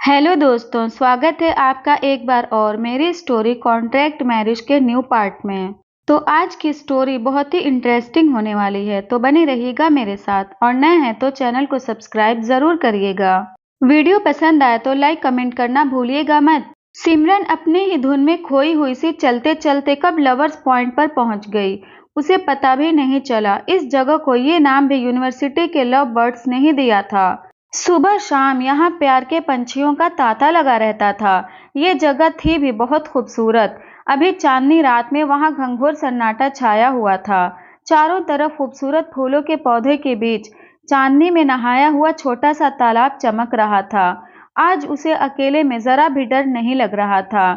Hello दोस्तों, स्वागत है आपका एक बार और मेरी स्टोरी कॉन्ट्रैक्ट मैरिज के न्यू पार्ट में। तो आज की स्टोरी बहुत ही इंटरेस्टिंग होने वाली है, तो बने रहिएगा मेरे साथ और नए हैं तो चैनल को सब्सक्राइब जरूर करिएगा। वीडियो पसंद आए तो लाइक कमेंट करना भूलिएगा मत। सिमरन अपने ही धुन में खोई हुई सी चलते चलते कब लवर्स पॉइंट पर पहुंच गई, उसे पता भी नहीं चला। इस जगह को ये नाम भी यूनिवर्सिटी के लव बर्ड्स ने ही दिया था। सुबह शाम यहाँ प्यार के पंछियों का तांता लगा रहता था। ये जगह थी भी बहुत खूबसूरत। अभी चांदनी रात में वहाँ घंघोर सन्नाटा छाया हुआ था। चारों तरफ खूबसूरत फूलों के पौधे के बीच चांदनी में नहाया हुआ छोटा सा तालाब चमक रहा था। आज उसे अकेले में जरा भी डर नहीं लग रहा था।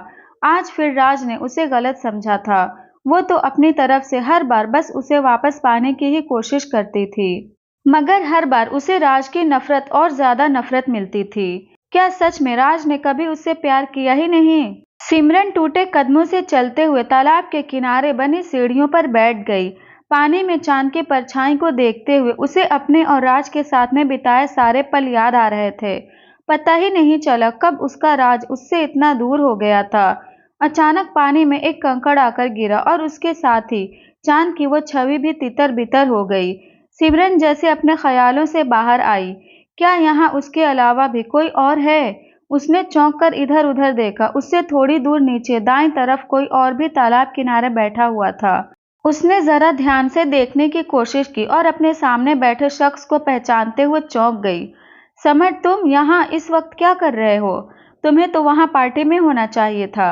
आज फिर राज ने उसे गलत समझा था। वो तो अपनी तरफ से हर बार बस उसे वापस पाने की ही कोशिश करती थी, मगर हर बार उसे राज की नफरत और ज्यादा नफरत मिलती थी। क्या सच में राज ने कभी उससे प्यार किया ही नहीं? सिमरन टूटे कदमों से चलते हुए तालाब के किनारे बनी सीढ़ियों पर बैठ गई। पानी में चांद की परछाई को देखते हुए उसे अपने और राज के साथ में बिताए सारे पल याद आ रहे थे। पता ही नहीं चला कब उसका राज उससे इतना दूर हो गया था। अचानक पानी में एक कंकड़ आकर गिरा और उसके साथ ही चांद की वो छवि भी तितर बितर हो गई। सिमरन जैसे अपने ख्यालों से बाहर आई। क्या यहाँ उसके अलावा भी कोई और है? उसने चौंक कर इधर उधर देखा। उससे थोड़ी दूर नीचे दाईं तरफ कोई और भी तालाब किनारे बैठा हुआ था। उसने जरा ध्यान से देखने की कोशिश की और अपने सामने बैठे शख्स को पहचानते हुए चौंक गई। समर, तुम यहाँ इस वक्त क्या कर रहे हो? तुम्हें तो वहाँ पार्टी में होना चाहिए था।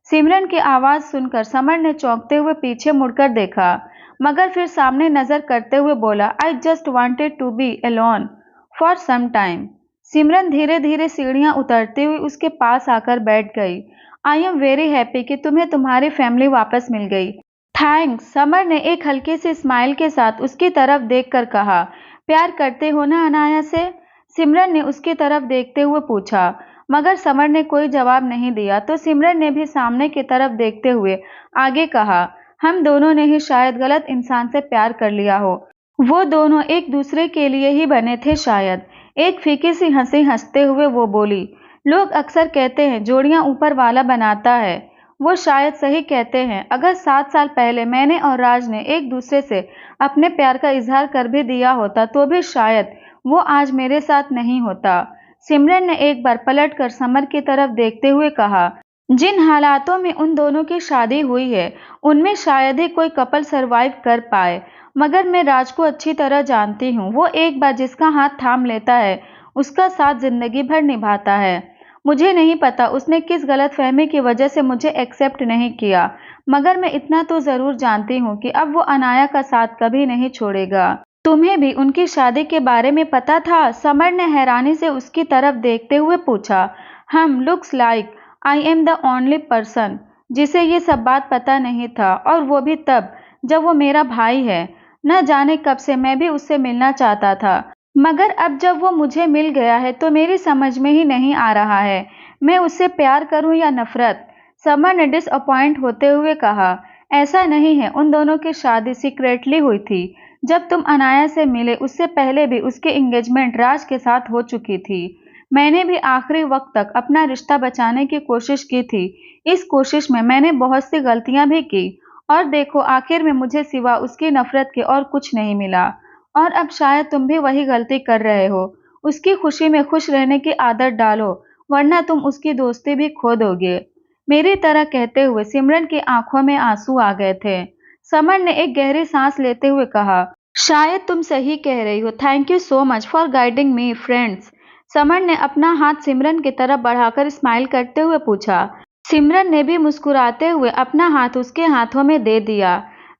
सिमरन की आवाज सुनकर समर ने चौंकते हुए पीछे मुड़कर देखा, मगर फिर सामने नजर करते हुए बोला, I just wanted to be alone for some time. Simran धीरे धीरे सीढ़ियां उतरती हुई उसके पास आकर बैठ गई। आई एम वेरी हैप्पी कि तुम्हें तुम्हारी फैमिली वापस मिल गई। थैंक्स, समर ने एक हल्की सी स्माइल के साथ उसकी तरफ देखकर कहा। प्यार करते हो ना अनाया से? सिमरन ने उसकी तरफ देखते हुए पूछा, मगर समर ने कोई जवाब नहीं दिया। तो सिमरन ने भी सामने की तरफ देखते हुए आगे कहा, हम दोनों ने ही शायद गलत इंसान से प्यार कर लिया हो। वो दोनों एक दूसरे के लिए ही बने थे शायद। एक फीकी सी हंसी हंसते हुए वो बोली, लोग अक्सर कहते हैं जोड़ियां ऊपर वाला बनाता है। वो शायद सही कहते हैं। अगर 7 साल पहले मैंने और राज ने एक दूसरे से अपने प्यार का इजहार कर भी दिया होता तो भी शायद वो आज मेरे साथ नहीं होता। सिमरन ने एक बार पलट कर समर की तरफ देखते हुए कहा, जिन हालातों में उन दोनों की शादी हुई है उनमें शायद ही कोई कपल सरवाइव कर पाए। मगर मैं राज को अच्छी तरह जानती हूँ। वो एक बार जिसका हाथ थाम लेता है उसका साथ जिंदगी भर निभाता है। मुझे नहीं पता उसने किस गलतफहमी की वजह से मुझे एक्सेप्ट नहीं किया, मगर मैं इतना तो जरूर जानती हूँ कि अब वो अनाया का साथ कभी नहीं छोड़ेगा। तुम्हें भी उनकी शादी के बारे में पता था? समर ने हैरानी से उसकी तरफ देखते हुए पूछा। हम looks like I am the only person जिसे ये सब बात पता नहीं था, और वो भी तब जब वो मेरा भाई है। न जाने कब से मैं भी उससे मिलना चाहता था, मगर अब जब वो मुझे मिल गया है तो मेरी समझ में ही नहीं आ रहा है मैं उससे प्यार करूं या नफरत। समर ने डिसअपॉइंट होते हुए कहा, ऐसा नहीं है, उन दोनों की शादी सीक्रेटली हुई थी। जब तुम अनाया से मिले उससे पहले भी उसकी एंगेजमेंट राज के साथ हो चुकी थी। मैंने भी आखिरी वक्त तक अपना रिश्ता बचाने की कोशिश की थी। इस कोशिश में मैंने बहुत सी गलतियां भी की, और देखो आखिर में मुझे सिवा उसकी नफरत के और कुछ नहीं मिला। और अब शायद तुम भी वही गलती कर रहे हो। उसकी खुशी में खुश रहने की आदत डालो, वरना तुम उसकी दोस्ती भी खो दोगे। मेरी तरह कहते हुए सिमरन की आंखों में आंसू आ गए थे। समर ने एक गहरी सांस लेते हुए कहा, शायद तुम सही कह रही हो। Thank you so much for guiding me friends. Summer ने अपना हाथ सिमरन की तरफ बढ़ाकर स्माइल करते हुए पूछा। सिमरन ने भी मुस्कुराते हुए अपना हाथ उसके हाथों में दे दिया।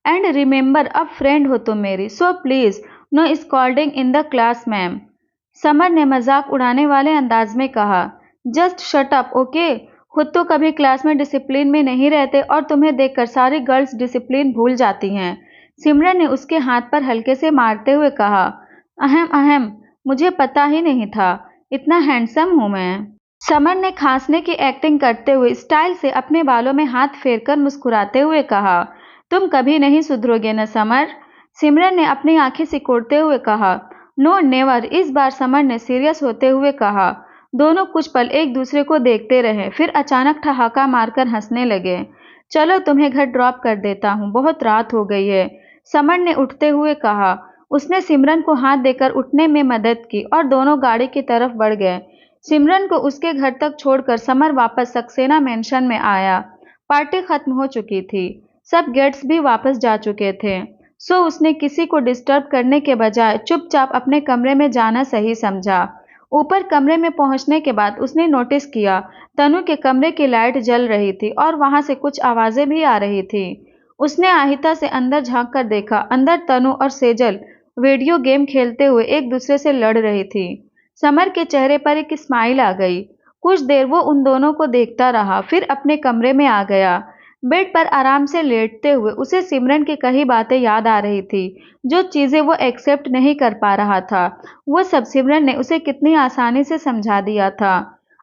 एंड रिमेंबर, अब फ्रेंड हो तुम मेरी, so please no scolding in the class ma'am. Samar ने मजाक उड़ाने वाले अंदाज में कहा, जस्ट शट अप ओके। खुद तो कभी क्लास में डिसिप्लिन में नहीं रहते और तुम्हें देखकर सारी गर्ल्स डिसिप्लिन भूल जाती हैं। सिमरन ने उसके हाथ पर हल्के से मारते हुए कहा, अहम अहम, मुझे पता ही नहीं था इतना हैंडसम हूं मैं। समर ने खांसने की एक्टिंग करते हुए स्टाइल से अपने बालों में हाथ फेरकर मुस्कुराते हुए कहा, तुम कभी नहीं सुधरोगे न समर। सिमरन ने अपनी आंखें सिकोड़ते हुए कहा, नो नेवर। इस बार समर ने सीरियस होते हुए कहा, दोनों कुछ पल एक दूसरे को देखते रहे, फिर अचानक ठहाका मारकर हंसने लगे। चलो तुम्हें घर ड्रॉप कर देता हूँ, बहुत रात हो गई है, समर ने उठते हुए कहा। उसने सिमरन को हाथ देकर उठने में मदद की और दोनों गाड़ी की तरफ बढ़ गए। सिमरन को उसके घर तक छोड़कर समर वापस सक्सेना मेंशन में आया। पार्टी खत्म हो चुकी थी, सब गेट्स भी वापस जा चुके थे, सो उसने किसी को डिस्टर्ब करने के बजाय चुपचाप अपने कमरे में जाना सही समझा। ऊपर कमरे में पहुंचने के बाद उसने नोटिस किया तनु के कमरे की लाइट जल रही थी और वहां से कुछ आवाजें भी आ रही थी। उसने आहिस्ता से अंदर झांक कर देखा। अंदर तनु और सेजल वीडियो गेम खेलते हुए एक दूसरे से लड़ रही थी। समर के चेहरे पर एक स्माइल आ गई। कुछ देर वो उन दोनों को देखता रहा, फिर अपने कमरे में आ गया। बेड पर आराम से लेटते हुए उसे सिमरन की कई बातें याद आ रही थी, जो चीजें वो एक्सेप्ट नहीं कर पा रहा था, वो सब सिमरन ने उसे कितनी आसानी से समझा दिया था।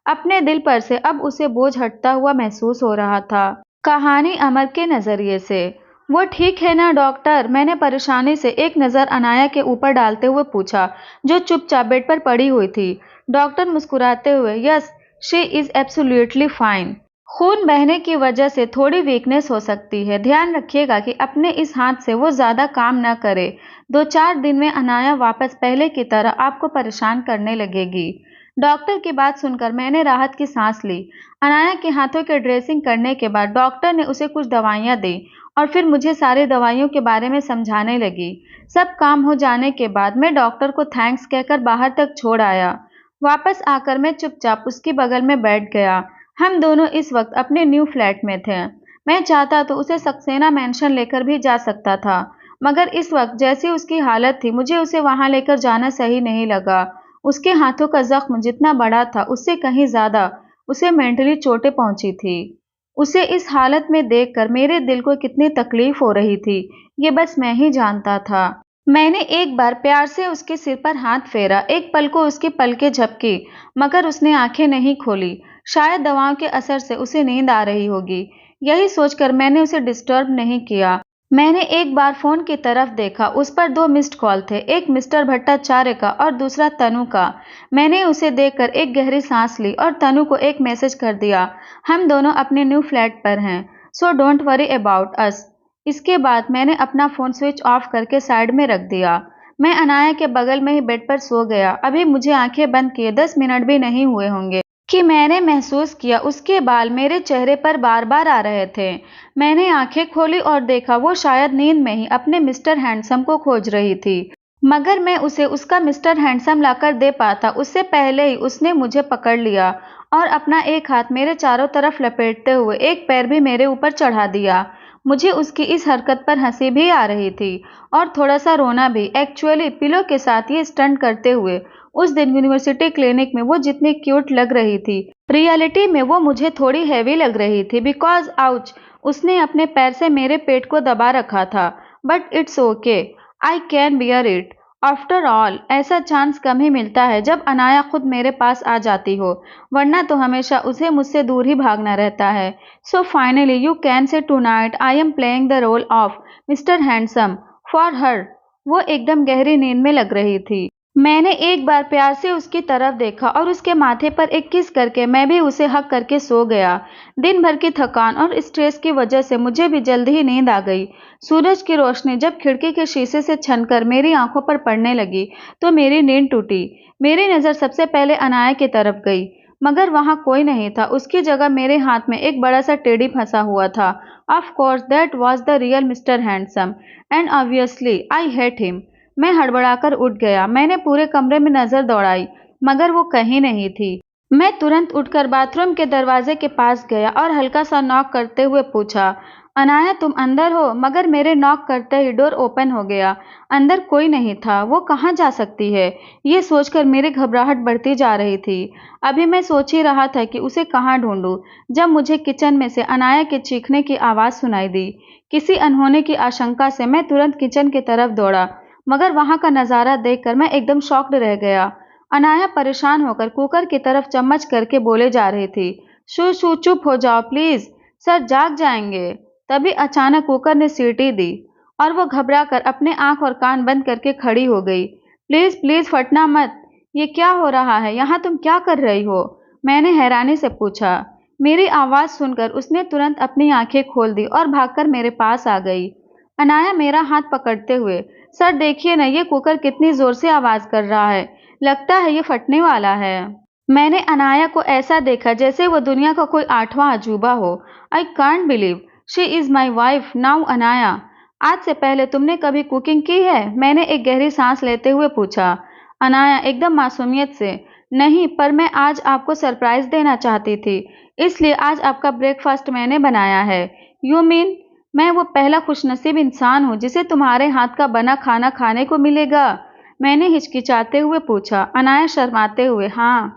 अपने दिल पर से अब उसे बोझ हटता हुआ महसूस हो रहा था। कहानी अमर के नजरिए से। वो ठीक है ना डॉक्टर? मैंने परेशानी से एक नज़र अनाया के ऊपर डालते हुए पूछा, जो चुपचाप बेड पर पड़ी हुई थी। डॉक्टर मुस्कुराते हुए, yes, she is absolutely fine. खून बहने की वजह से थोड़ी वीकनेस हो सकती है, ध्यान रखिएगा कि अपने इस हाथ से वो ज्यादा काम न करे। 2-4 दिन में अनाया वापस पहले की तरह आपको परेशान करने लगेगी। डॉक्टर की बात सुनकर मैंने राहत की सांस ली। अनाया के हाथों के ड्रेसिंग करने के बाद डॉक्टर ने उसे कुछ दवाइयाँ दी और फिर मुझे सारी दवाइयों के बारे में समझाने लगी। सब काम हो जाने के बाद मैं डॉक्टर को थैंक्स कहकर बाहर तक छोड़ आया। वापस आकर मैं चुपचाप उसकी बगल में बैठ गया। हम दोनों इस वक्त अपने न्यू फ्लैट में थे। मैं चाहता तो उसे सक्सेना मेंशन लेकर भी जा सकता था, मगर इस वक्त जैसी उसकी हालत थी मुझे उसे वहां लेकर जाना सही नहीं लगा। उसके हाथों का जख्म जितना बड़ा था उससे कहीं ज्यादा उसे मेंटली चोटें पहुंची थी। उसे इस हालत में देखकर मेरे दिल को कितनी तकलीफ हो रही थी, ये बस मैं ही जानता था। मैंने एक बार प्यार से उसके सिर पर हाथ फेरा, एक पल को उसकी पलकें झपकी, मगर उसने आंखें नहीं खोली। शायद दवाओं के असर से उसे नींद आ रही होगी। यही सोचकर मैंने उसे डिस्टर्ब नहीं किया। मैंने एक बार फोन की तरफ देखा, उस पर 2 मिस्ड कॉल थे, एक मिस्टर भट्टाचार्य का और दूसरा तनु का। मैंने उसे देखकर एक गहरी सांस ली और तनु को एक मैसेज कर दिया, हम दोनों अपने न्यू फ्लैट पर हैं, so don't worry about us. इसके बाद मैंने अपना फोन स्विच ऑफ करके साइड में रख दिया। मैं अनाया के बगल में ही बेड पर सो गया। अभी मुझे आंखें बंद किए 10 मिनट भी नहीं हुए होंगे कि मैंने महसूस किया उसके बाल मेरे चेहरे पर बार बार आ रहे थे। मैंने आंखें खोली और देखा वो शायद नींद में ही अपने मिस्टर हैंडसम को खोज रही थी, मगर मैं उसे उसका मिस्टर हैंडसम लाकर दे पाता उससे पहले ही उसने मुझे पकड़ लिया और अपना एक हाथ मेरे चारों तरफ लपेटते हुए एक पैर भी मेरे ऊपर चढ़ा दिया। मुझे उसकी इस हरकत पर हंसी भी आ रही थी और थोड़ा सा रोना भी। एक्चुअली पिलो के साथ ये स्टंट करते हुए उस दिन यूनिवर्सिटी क्लिनिक में वो जितनी क्यूट लग रही थी, रियलिटी में वो मुझे थोड़ी हैवी लग रही थी। बिकॉज आउच, उसने अपने पैर से मेरे पेट को दबा रखा था, but it's okay, I can bear it. After all ऐसा चांस कम ही मिलता है जब अनाया खुद मेरे पास आ जाती हो, वरना तो हमेशा उसे मुझसे दूर ही भागना रहता है। So finally you can say tonight I am playing the role of mister handsome for her. वो एकदम गहरी नींद में लग रही थी। मैंने एक बार प्यार से उसकी तरफ देखा और उसके माथे पर एक किस करके मैं भी उसे हक करके सो गया। दिन भर की थकान और स्ट्रेस की वजह से मुझे भी जल्दी ही नींद आ गई। सूरज की रोशनी जब खिड़की के शीशे से छनकर मेरी आंखों पर पड़ने लगी तो मेरी नींद टूटी। मेरी नज़र सबसे पहले अनाया की तरफ गई, मगर वहां कोई नहीं था। उसकी जगह मेरे हाथ में एक बड़ा सा टेडी फंसा हुआ था। Of course that was the real mister handsome and obviously I hate him. मैं हड़बड़ाकर उठ गया। मैंने पूरे कमरे में नजर दौड़ाई, मगर वो कहीं नहीं थी। मैं तुरंत उठकर बाथरूम के दरवाजे के पास गया और हल्का सा नॉक करते हुए पूछा, अनाया तुम अंदर हो? मगर मेरे नॉक करते ही डोर ओपन हो गया। अंदर कोई नहीं था। वो कहाँ जा सकती है, ये सोचकर मेरी घबराहट बढ़ती जा रही थी। अभी मैं सोच ही रहा था कि उसे कहाँ ढूंढूं, जब मुझे किचन में से अनाया के चीखने की आवाज़ सुनाई दी। किसी अनहोनी की आशंका से मैं तुरंत किचन की तरफ दौड़ा, मगर वहां का नजारा देखकर मैं एकदम शॉक्ड रह गया। अनाया परेशान होकर कुकर की तरफ चम्मच करके बोले जा रही थी, शू शू चुप हो जाओ प्लीज, सर जाग जाएंगे। तभी अचानक कुकर ने सीटी दी और वो घबरा कर अपने आंख और कान बंद करके खड़ी हो गई। प्लीज प्लीज फटना मत, ये क्या हो रहा है? यहाँ तुम क्या कर रही हो? मैंने हैरानी से पूछा। मेरी आवाज़ सुनकर उसने तुरंत अपनी आंखें खोल दी और भागकर मेरे पास आ गई। अनाया मेरा हाथ पकड़ते हुए, सर देखिए ना, ये कुकर कितनी जोर से आवाज़ कर रहा है। लगता है ये फटने वाला है। मैंने अनाया को ऐसा देखा जैसे वो दुनिया का कोई 8वां अजूबा हो। I can't believe she is my wife now Anaya. आज से पहले तुमने कभी कुकिंग की है? मैंने एक गहरी सांस लेते हुए पूछा। अनाया एकदम मासूमियत से, नहीं, पर मैं आज आपको सरप्राइज देना चाहती थी, इसलिए आज आपका ब्रेकफास्ट मैंने बनाया है। यू मीन मैं वो पहला खुशनसीब इंसान हूँ जिसे तुम्हारे हाथ का बना खाना खाने को मिलेगा? मैंने हिचकिचाते हुए पूछा। अनाया शर्माते हुए, हाँ।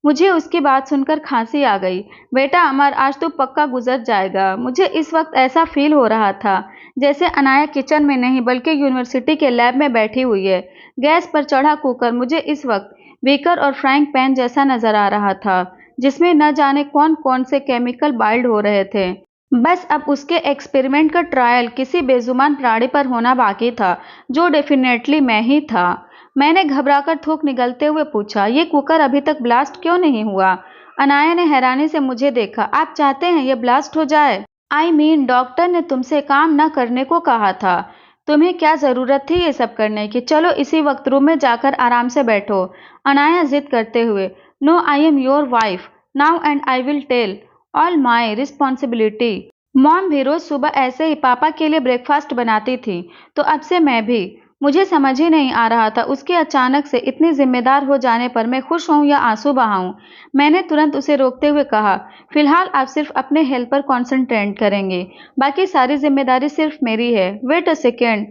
मुझे उसकी बात सुनकर खांसी आ गई। बेटा अमर, आज तो पक्का गुजर जाएगा। मुझे इस वक्त ऐसा फील हो रहा था जैसे अनाया किचन में नहीं बल्कि यूनिवर्सिटी के लैब में बैठी हुई है। गैस पर चढ़ा कुकर मुझे इस वक्त बीकर और फ्राइंग पैन जैसा नजर आ रहा था, जिसमें न जाने कौन कौन से केमिकल बाइल्ड हो रहे थे। बस अब उसके एक्सपेरिमेंट का ट्रायल किसी बेजुबान प्राणी पर होना बाकी था, जो डेफिनेटली मैं ही था। मैंने घबराकर थूक निगलते हुए पूछा, ये कुकर अभी तक ब्लास्ट क्यों नहीं हुआ? अनाया ने हैरानी से मुझे देखा। आप चाहते हैं ये ब्लास्ट हो जाए? आई मीन डॉक्टर ने तुमसे काम न करने को कहा था। तुम्हें क्या जरूरत थी ये सब करने की? चलो इसी वक्त रूम में जाकर आराम से बैठो। अनाया जिद करते हुए, no, I am your wife now and I will tell all my responsibility. Mom भी रोज सुबह ऐसे ही पापा के लिए ब्रेकफास्ट बनाती थी, तो अब से मैं भी। मुझे समझ ही नहीं आ रहा था उसके अचानक से इतनी जिम्मेदार हो जाने पर मैं खुश हूँ या आंसू बहाऊं। मैंने तुरंत उसे रोकते हुए कहा, फिलहाल आप सिर्फ अपने हेल्थ पर कॉन्सेंट्रेट करेंगे, बाकी सारी जिम्मेदारी सिर्फ मेरी है। Wait a second,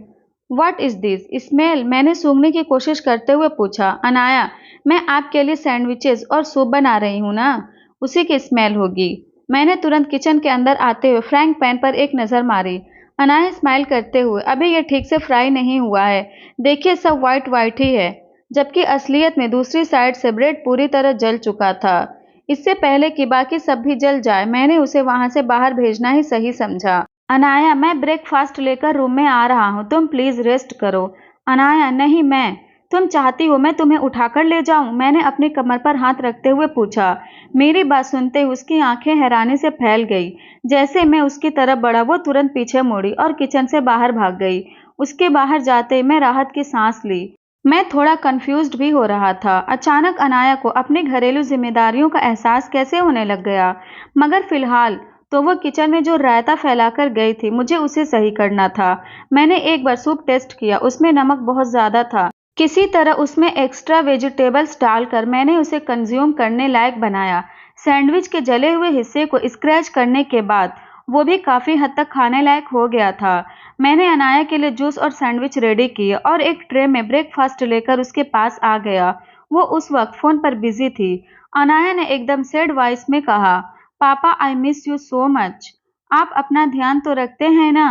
what is this smell? मैंने सूंघने की कोशिश करते हुए पूछा। अनाया, मैं आपके लिए सैंडविचेस और सूप बना रही हूँ ना, उसी की स्मेल होगी। मैंने तुरंत किचन के अंदर आते हुए फ्राइंग पैन पर एक नज़र मारी। अनाया स्माइल करते हुए, अभी ये ठीक से फ्राई नहीं हुआ है, देखिए सब वाइट वाइट ही है, जबकि असलियत में दूसरी साइड से ब्रेड पूरी तरह जल चुका था। इससे पहले कि बाकी सब भी जल जाए, मैंने उसे वहां से बाहर भेजना ही सही समझा। अनाया, मैं ब्रेकफास्ट लेकर रूम में आ रहा हूँ, तुम प्लीज रेस्ट करो। अनाया, नहीं, तुम चाहती हो मैं तुम्हें उठाकर ले जाऊं? मैंने अपनी कमर पर हाथ रखते हुए पूछा। मेरी बात सुनते ही उसकी आंखें हैरानी से फैल गई। जैसे मैं उसकी तरफ बढ़ा, वो तुरंत पीछे मुड़ी और किचन से बाहर भाग गई। उसके बाहर जाते ही मैं राहत की सांस ली। मैं थोड़ा कंफ्यूज्ड भी हो रहा था। अचानक अनाया को अपनी घरेलू जिम्मेदारियों का एहसास कैसे होने लग गया? मगर फिलहाल तो वो किचन में जो रायता फैलाकर गई थी, मुझे उसे सही करना था। मैंने एक बार सूप टेस्ट किया, उसमें नमक बहुत ज्यादा था। किसी तरह उसमें एक्स्ट्रा वेजिटेबल्स डालकर मैंने उसे कंज्यूम करने लायक बनाया। सैंडविच के जले हुए हिस्से को स्क्रैच करने के बाद वो भी काफी हद तक खाने लायक हो गया था। मैंने अनाया के लिए जूस और सैंडविच रेडी किए और एक ट्रे में ब्रेकफास्ट लेकर उसके पास आ गया। वो उस वक्त फोन पर बिजी थी। अनाया ने एकदम सैड वॉइस में कहा, पापा I miss you so much. आप अपना ध्यान तो रखते हैं ना?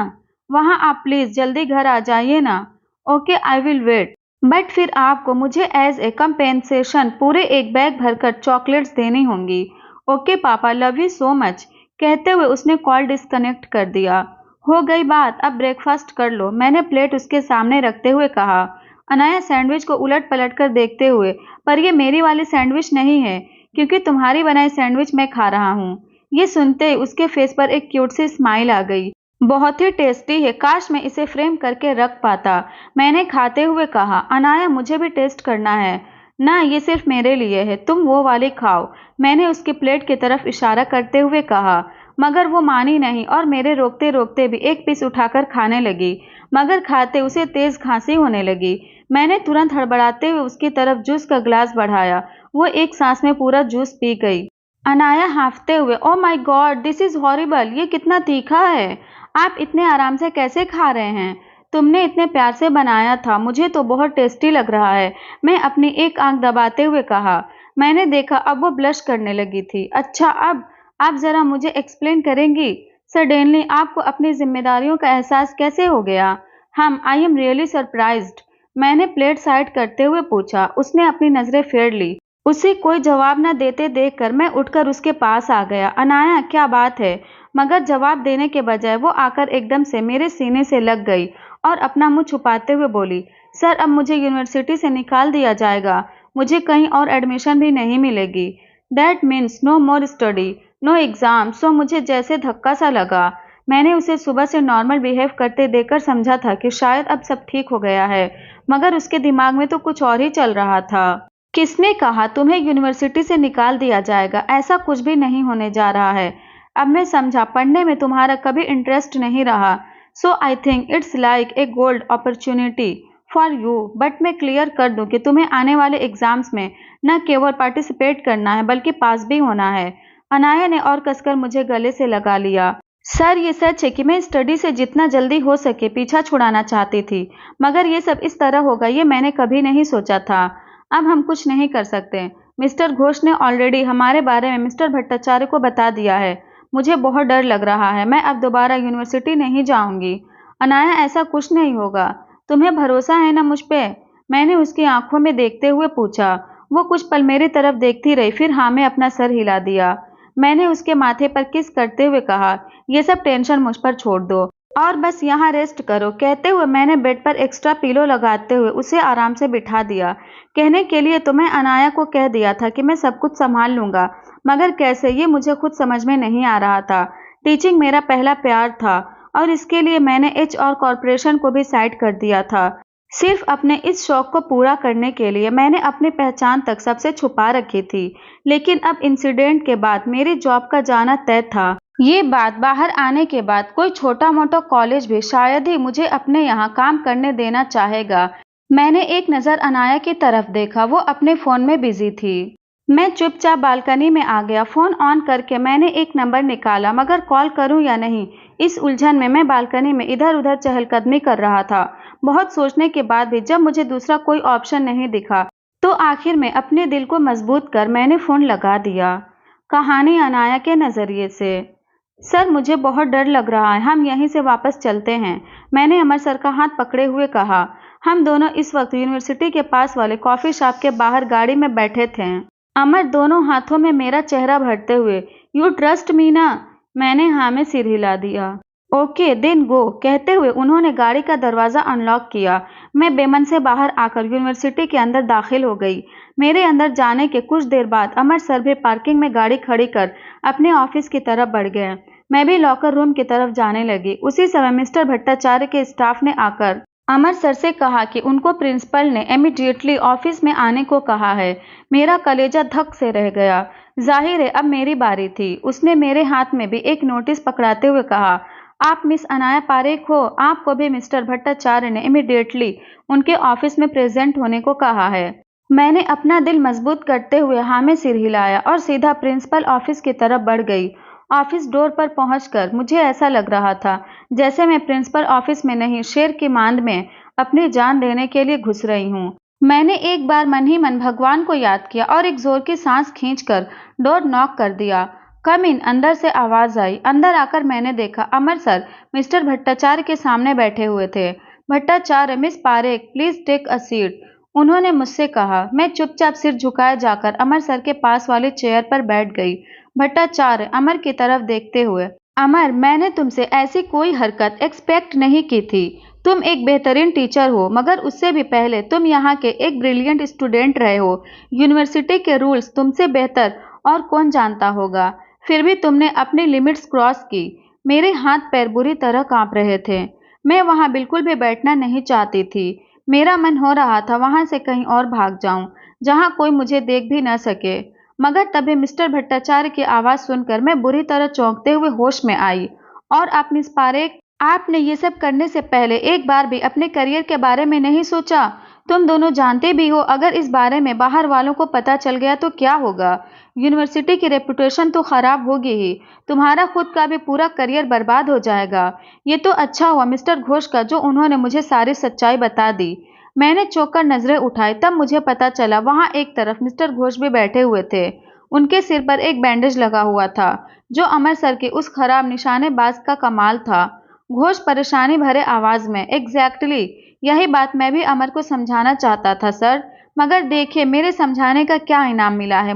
वहाँ आप प्लीज जल्दी घर आ जाइए ना। Okay, I will wait. But फिर आपको मुझे एज ए कंपेंसेशन पूरे एक बैग भरकर चॉकलेट्स देनी होंगी। ओके पापा, लव यू सो मच। कहते हुए उसने कॉल डिस्कनेक्ट कर दिया। हो गई बात, अब ब्रेकफास्ट कर लो, मैंने प्लेट उसके सामने रखते हुए कहा। अनाया सैंडविच को उलट पलट कर देखते हुए, पर ये मेरी वाली सैंडविच नहीं है, क्योंकि तुम्हारी बनाई सैंडविच मैं खा रहा हूँ। ये सुनते ही उसके फेस पर एक क्यूट सी स्माइल आ गई। बहुत ही टेस्टी है, काश मैं इसे फ्रेम करके रख पाता। मैंने खाते हुए कहा। अनाया, मुझे भी टेस्ट करना है। ना, ये सिर्फ मेरे लिए है, तुम वो वाली खाओ। मैंने उसकी प्लेट की तरफ इशारा करते हुए कहा, मगर वो मानी नहीं और मेरे रोकते रोकते भी एक पीस उठाकर खाने लगी। मगर खाते उसे तेज खांसी होने लगी। मैंने तुरंत हड़बड़ाते हुए उसकी तरफ जूस का ग्लास बढ़ाया। वो एक सांस में पूरा जूस पी गई। अनाया हांफते हुए, ओ माई गॉड, दिस इज हॉरिबल, ये कितना तीखा है। आप इतने आराम से कैसे खा रहे हैं? तुमने इतने प्यार से बनाया था, मुझे तो बहुत टेस्टी लग रहा है। मैं अपनी एक आंख दबाते हुए कहा। मैंने देखा अब वो ब्लश करने लगी थी। अच्छा, अब आप जरा मुझे एक्सप्लेन करेंगी? सडनली आपको अपनी जिम्मेदारियों का एहसास कैसे हो गया? I am really surprised. मैंने प्लेट साइड करते हुए पूछा। उसने अपनी नजरें फेर ली। उसे कोई जवाब न देते देखकर मैं उठकर उसके पास आ गया। अनाया, क्या बात है? मगर जवाब देने के बजाय वो आकर एकदम से मेरे सीने से लग गई और अपना मुंह छुपाते हुए बोली, सर अब मुझे यूनिवर्सिटी से निकाल दिया जाएगा। मुझे कहीं और एडमिशन भी नहीं मिलेगी। That means no more study, no exam. So मुझे जैसे धक्का सा लगा। मैंने उसे सुबह से नॉर्मल बिहेव करते देखकर समझा था कि शायद अब सब ठीक हो गया है, मगर उसके दिमाग में तो कुछ और ही चल रहा था। किसने कहा तुम्हें यूनिवर्सिटी से निकाल दिया जाएगा? ऐसा कुछ भी नहीं होने जा रहा है। अब मैं समझा, पढ़ने में तुम्हारा कभी इंटरेस्ट नहीं रहा। So I think it's like a gold opportunity for you. But मैं क्लियर कर दूं कि तुम्हें आने वाले एग्जाम्स में न केवल पार्टिसिपेट करना है बल्कि पास भी होना है। अनाया ने और कसकर मुझे गले से लगा लिया। सर, ये सच है कि मैं स्टडी से जितना जल्दी हो सके पीछा छुड़ाना चाहती थी, मगर ये सब इस तरह होगा ये मैंने कभी नहीं सोचा था। अब हम कुछ नहीं कर सकते। मिस्टर घोष ने ऑलरेडी हमारे बारे में मिस्टर भट्टाचार्य को बता दिया है। मुझे बहुत डर लग रहा है। मैं अब दोबारा यूनिवर्सिटी नहीं जाऊंगी। अनाया, ऐसा कुछ नहीं होगा। तुम्हें भरोसा है ना मुझ पे? मैंने उसकी आंखों में देखते हुए पूछा। वो कुछ पल मेरी तरफ देखती रही, फिर हाँ में अपना सर हिला दिया। मैंने उसके माथे पर किस करते हुए कहा, ये सब टेंशन मुझ पर छोड़ दो और बस यहाँ रेस्ट करो। कहते हुए मैंने बेड पर एक्स्ट्रा पिलो लगाते हुए उसे आराम से बिठा दिया। कहने के लिए तो मैं अनाया को कह दिया था कि मैं सब कुछ संभाल लूंगा, मगर कैसे ये मुझे खुद समझ में नहीं आ रहा था। टीचिंग मेरा पहला प्यार था और इसके लिए मैंने एच और कॉरपोरेशन को भी साइड कर दिया था। सिर्फ अपने इस शौक को पूरा करने के लिए मैंने अपनी पहचान तक सबसे छुपा रखी थी। लेकिन अब इंसिडेंट के बाद मेरी जॉब का जाना तय था। ये बात बाहर आने के बाद कोई छोटा मोटा कॉलेज भी शायद ही मुझे अपने यहाँ काम करने देना चाहेगा। मैंने एक नज़र अनाया की तरफ देखा, वो अपने फ़ोन में बिजी थी। मैं चुपचाप बालकनी में आ गया। फ़ोन ऑन करके मैंने एक नंबर निकाला, मगर कॉल करूं या नहीं, इस उलझन में मैं बालकनी में इधर उधर चहलकदमी कर रहा था। बहुत सोचने के बाद भी जब मुझे दूसरा कोई ऑप्शन नहीं दिखा, तो आखिर में अपने दिल को मजबूत कर मैंने फ़ोन लगा दिया। कहानी अनाया के नज़रिए से। सर, मुझे बहुत डर लग रहा है, हम यहीं से वापस चलते हैं, मैंने अमर सर का हाथ पकड़े हुए कहा। हम दोनों इस वक्त यूनिवर्सिटी के पास वाले कॉफ़ी शॉप के बाहर गाड़ी में बैठे थे। अमर दोनों हाथों में मेरा चेहरा भरते हुए, यू ट्रस्ट मी ना? मैंने हाँ में सिर हिला दिया। ओके देन गो, कहते हुए उन्होंने गाड़ी का दरवाज़ा अनलॉक किया। मैं बेमन से बाहर आकर यूनिवर्सिटी के अंदर दाखिल हो गई। मेरे अंदर जाने के कुछ देर बाद अमर सर भी पार्किंग में गाड़ी खड़ी कर अपने ऑफिस की तरफ बढ़ गए। मैं भी लॉकर रूम की तरफ जाने लगी। उसी समय मिस्टर भट्टाचार्य के स्टाफ ने आकर अमर सर से कहा कि उनको प्रिंसिपल ने इमीडिएटली ऑफिस में आने को कहा है। मेरा कलेजा धक से रह गया। जाहिर है अब मेरी बारी थी। उसने मेरे हाथ में भी एक नोटिस पकड़ाते हुए कहा, आप मिस अनाया पारेख हो, आपको भी मिस्टर भट्टाचार्य ने इमीडिएटली उनके ऑफिस में प्रेजेंट होने को कहा है। मैंने अपना दिल मजबूत करते हुए हाँ में सिर हिलाया और सीधा प्रिंसिपल ऑफिस की तरफ बढ़ गई। ऑफिस डोर पर पहुंचकर मुझे ऐसा लग रहा था जैसे मैं प्रिंसिपल ऑफिस में नहीं, शेर की मांद में अपनी जान देने के लिए घुस रही हूँ। मैंने एक बार मन ही मन भगवान को याद किया और एक जोर की सांस खींचकर डोर नॉक कर दिया। कम इन, अंदर से आवाज आई। अंदर आकर मैंने देखा अमर सर मिस्टर भट्टाचार्य के सामने बैठे हुए थे। Bhattacharya, miss Parekh please take a seat, उन्होंने मुझसे कहा। मैं चुपचाप सिर झुकाए जाकर अमर सर के पास वाले चेयर पर बैठ गई। भट्टाचार्य अमर की तरफ देखते हुए, अमर, मैंने तुमसे ऐसी कोई हरकत एक्सपेक्ट नहीं की थी। तुम एक बेहतरीन टीचर हो, मगर उससे भी पहले तुम यहाँ के एक ब्रिलियंट स्टूडेंट रहे हो। यूनिवर्सिटी के रूल्स तुमसे बेहतर और कौन जानता होगा। फिर भी तुमने अपनी लिमिट्स क्रॉस की। मेरे हाथ पैर बुरी तरह कांप रहे थे। मैं वहाँ बिल्कुल भी बैठना नहीं चाहती थी। मेरा मन हो रहा था वहाँ से कहीं और भाग जाऊं, जहाँ कोई मुझे देख भी न सके। मगर तभी मिस्टर भट्टाचार्य की आवाज़ सुनकर मैं बुरी तरह चौंकते हुए होश में आई। और आप मिस पारेख, आपने ये सब करने से पहले एक बार भी अपने करियर के बारे में नहीं सोचा? तुम दोनों जानते भी हो अगर इस बारे में बाहर वालों को पता चल गया तो क्या होगा? यूनिवर्सिटी की रेपुटेशन तो खराब होगी ही, तुम्हारा खुद का भी पूरा करियर बर्बाद हो जाएगा। ये तो अच्छा हुआ मिस्टर घोष का जो उन्होंने मुझे सारी सच्चाई बता दी। मैंने चौंक कर नजरें उठाई, तब मुझे पता चला वहां एक तरफ मिस्टर घोष भी बैठे हुए थे। उनके सिर पर एक बैंडेज लगा हुआ था, जो अमर सर के उस खराब निशानेबाज का कमाल था। घोष परेशानी भरे आवाज में, एग्जैक्टली यही बात मैं भी अमर को समझाना चाहता था सर, मगर देखिए मेरे समझाने का क्या इनाम मिला है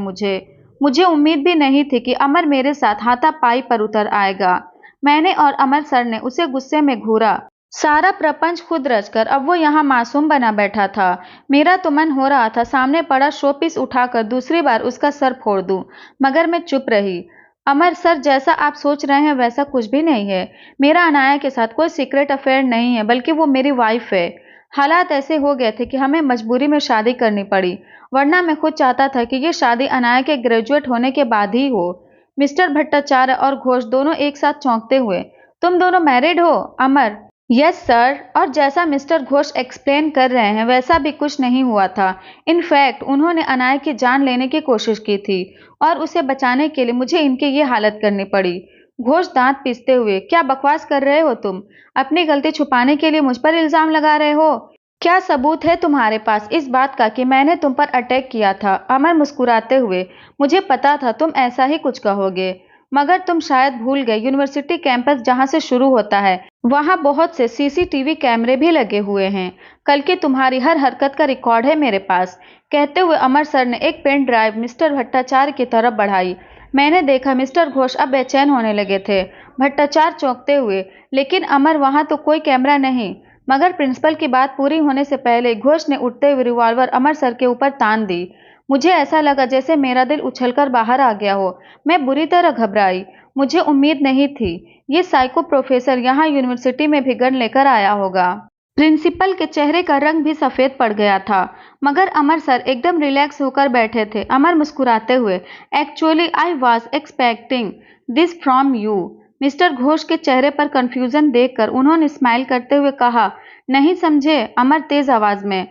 मुझे उम्मीद भी नहीं थी कि अमर मेरे साथ हाथापाई पर उतर आएगा। मैंने और अमर सर ने उसे गुस्से में घूरा। सारा प्रपंच खुद रचकर अब वो यहाँ मासूम बना बैठा था। मेरा तो मन हो रहा था सामने पड़ा शोपीस उठाकर दूसरी बार उसका सर फोड़ दूं, मगर मैं चुप रही। अमर सर, जैसा आप सोच रहे हैं वैसा कुछ भी नहीं है। मेरा अनाया के साथ कोई सीक्रेट अफेयर नहीं है, बल्कि वो मेरी वाइफ है। हालात ऐसे हो गए थे कि हमें मजबूरी में शादी करनी पड़ी, वरना मैं खुद चाहता था कि ये शादी अनाया के ग्रेजुएट होने के बाद ही हो। मिस्टर भट्टाचार्य और घोष दोनों एक साथ चौंकते हुए, तुम दोनों मैरिड हो? अमर, यस सर। और जैसा मिस्टर घोष एक्सप्लेन कर रहे हैं वैसा भी कुछ नहीं हुआ था। इनफैक्ट उन्होंने अनाया की जान लेने की कोशिश की थी और उसे बचाने के लिए मुझे इनकी ये हालत करनी पड़ी। घोष दांत पीसते हुए, क्या बकवास कर रहे हो तुम? अपनी गलती छुपाने के लिए मुझ पर इल्जाम लगा रहे हो? क्या सबूत है तुम्हारे पास इस बात का कि मैंने तुम पर अटैक किया था? अमर मुस्कुराते हुए, मुझे पता था तुम ऐसा ही कुछ कहोगे, मगर तुम शायद भूल गए यूनिवर्सिटी कैंपस जहां से शुरू होता है वहां बहुत से सीसीटीवी कैमरे भी लगे हुए हैं। कल की तुम्हारी हर हरकत का रिकॉर्ड है मेरे पास। कहते हुए अमर सर ने एक पेन ड्राइव मिस्टर भट्टाचार्य की तरफ बढ़ाई। मैंने देखा मिस्टर घोष अब बेचैन होने लगे थे। भट्टाचार्य चौंकते हुए, लेकिन अमर वहां तो कोई कैमरा नहीं। मगर प्रिंसिपल की बात पूरी होने से पहले घोष ने उठते हुए रिवॉल्वर अमर सर के ऊपर तान दी। मुझे ऐसा लगा जैसे मेरा दिल उछलकर बाहर आ गया हो। मैं बुरी तरह घबराई। मुझे उम्मीद नहीं थी ये साइको प्रोफेसर यहाँ यूनिवर्सिटी में भी गन लेकर आया होगा। प्रिंसिपल के चेहरे का रंग भी सफेद पड़ गया था, मगर अमर सर एकदम रिलैक्स होकर बैठे थे। अमर मुस्कुराते हुए, actually I was expecting this from you. Mister Ghosh के चेहरे पर कंफ्यूजन देखकर उन्होंने स्माइल करते हुए कहा, नहीं समझे? अमर तेज आवाज में,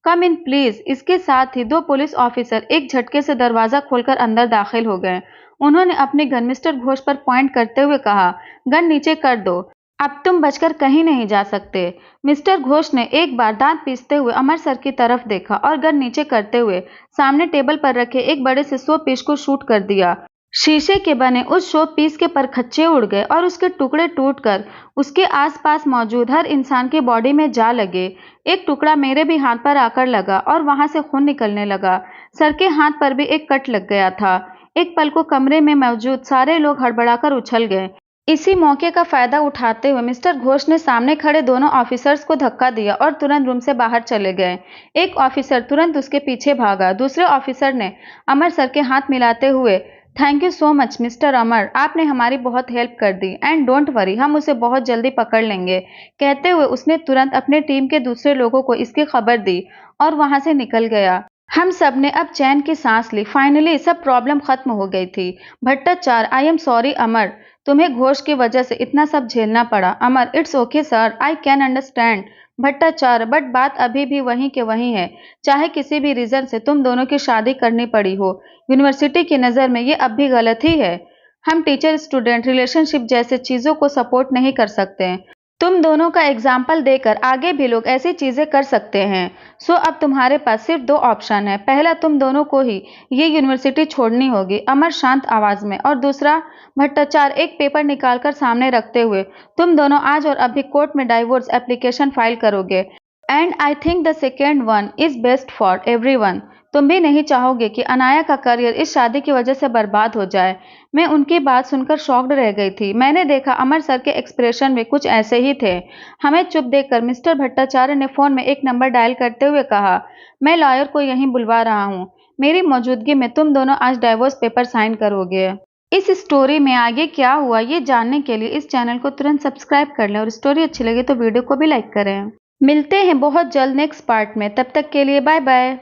कम इन प्लीज। इसके साथ ही दो पुलिस ऑफिसर एक झटके से दरवाजा खोलकर अंदर दाखिल हो गए। उन्होंने अपनी गन मिस्टर घोष पर पॉइंट करते हुए कहा, गन नीचे कर दो, अब तुम बचकर कहीं नहीं जा सकते। मिस्टर घोष ने एक बार दांत पीसते हुए अमर सर की तरफ देखा और गन नीचे करते हुए सामने टेबल पर रखे एक बड़े से शो पीस को शूट कर दिया। शीशे के बने उस शो पीस के परखच्चे उड़ गए और उसके टुकड़े टूटकर उसके आसपास मौजूद हर इंसान की बॉडी में जा लगे। एक टुकड़ा मेरे भी हाथ पर आकर लगा और वहां से खून निकलने लगा। सर के हाथ पर भी एक कट लग गया था। एक पल को कमरे में मौजूद सारे लोग हड़बड़ाकर उछल गए। इसी मौके का फायदा उठाते हुए मिस्टर घोष ने सामने खड़े दोनों ऑफिसर्स को धक्का दिया और तुरंत रूम से बाहर चले गए। एक ऑफिसर तुरंत उसके पीछे भागा। दूसरे ऑफिसर ने अमर सर के हाथ मिलाते हुए, thank you so much mister Amar, आपने हमारी बहुत हेल्प कर दी, एंड डोंट वरी, हम उसे बहुत जल्दी पकड़ लेंगे। कहते हुए उसने तुरंत अपने टीम के दूसरे लोगों को इसकी खबर दी और वहां से निकल गया। हम सब ने अब चैन की सांस ली। फाइनली सब प्रॉब्लम खत्म हो गई थी। Bhattacharya, I am sorry Amar, तुम्हें घोष की वजह से इतना सब झेलना पड़ा। Amar, it's okay sir, I can understand. Bhattacharya, but बात अभी भी वहीं के वहीं है। चाहे किसी भी रीजन से तुम दोनों की शादी करनी पड़ी हो, यूनिवर्सिटी की नज़र में ये अब भी गलत ही है। हम टीचर स्टूडेंट रिलेशनशिप जैसे चीज़ों को सपोर्ट नहीं कर सकते। तुम दोनों का एग्जाम्पल देकर आगे भी लोग ऐसी चीजें कर सकते हैं। सो अब तुम्हारे पास सिर्फ दो ऑप्शन है। पहला, तुम दोनों को ही ये यूनिवर्सिटी छोड़नी होगी, अमर शांत आवाज में, और दूसरा, भट्टाचार्य एक पेपर निकालकर सामने रखते हुए, तुम दोनों आज और अभी कोर्ट में डाइवोर्स एप्लीकेशन फाइल करोगे। And I think the second one is best for everyone. तुम भी नहीं चाहोगे कि अनाया का करियर इस शादी की वजह से बर्बाद हो जाए। मैं उनकी बात सुनकर शॉक्ड रह गई थी। मैंने देखा अमर सर के एक्सप्रेशन में कुछ ऐसे ही थे। हमें चुप देखकर मिस्टर भट्टाचार्य ने फोन में एक नंबर डायल करते हुए कहा, मैं लॉयर को यहीं बुलवा रहा हूँ। मेरी मौजूदगी में तुम दोनों आज डाइवोर्स पेपर साइन करोगे। इस स्टोरी में आगे क्या हुआ ये जानने के लिए इस चैनल को तुरंत सब्सक्राइब कर लें और स्टोरी अच्छी लगे तो वीडियो को भी लाइक करें। मिलते हैं बहुत जल्द नेक्स्ट पार्ट में, तब तक के लिए बाय बाय।